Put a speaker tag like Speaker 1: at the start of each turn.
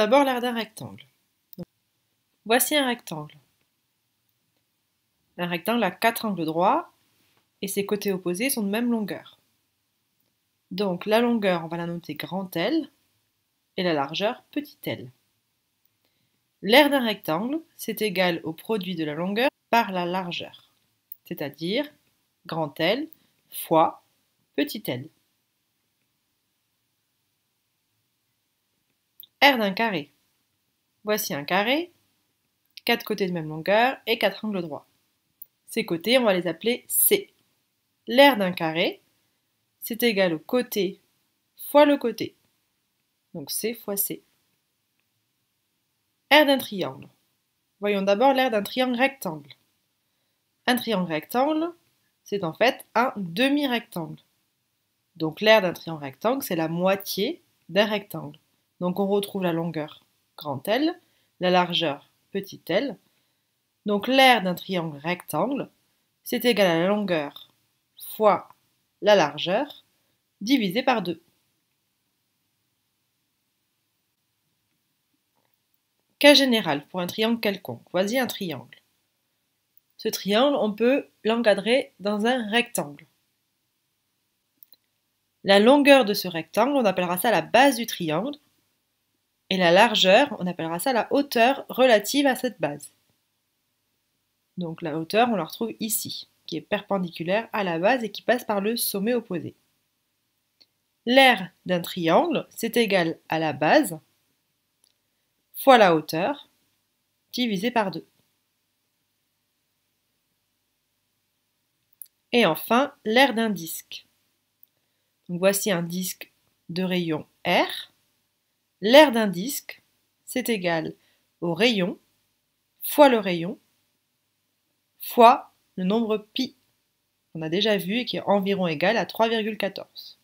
Speaker 1: d'abord l'aire d'un rectangle. Voici un rectangle. Un rectangle a 4 angles droits et ses côtés opposés sont de même longueur. Donc la longueur, on va la noter grand L et la largeur petit l. L'aire d'un rectangle, c'est égal au produit de la longueur par la largeur, c'est-à-dire grand L fois petit l. Aire d'un carré. Voici un carré, 4 côtés de même longueur et 4 angles droits. Ces côtés, on va les appeler C. L'aire d'un carré, c'est égal au côté fois le côté. Donc C fois C. Aire d'un triangle. Voyons d'abord l'aire d'un triangle rectangle. Un triangle rectangle, c'est en fait un demi-rectangle. Donc l'aire d'un triangle rectangle, c'est la moitié d'un rectangle. Donc on retrouve la longueur grand L, la largeur petit l. Donc l'aire d'un triangle rectangle, c'est égal à la longueur fois la largeur divisé par 2. Cas général pour un triangle quelconque. Voici un triangle. Ce triangle, on peut l'encadrer dans un rectangle. La longueur de ce rectangle, on appellera ça la base du triangle. Et la largeur, on appellera ça la hauteur relative à cette base. Donc la hauteur, on la retrouve ici, qui est perpendiculaire à la base et qui passe par le sommet opposé. L'aire d'un triangle, c'est égal à la base fois la hauteur divisé par 2. Et enfin, l'aire d'un disque. Donc voici un disque de rayon R. L'aire d'un disque, c'est égal au rayon fois le rayon fois le nombre pi qu'on a déjà vu et qui est environ égal à 3,14.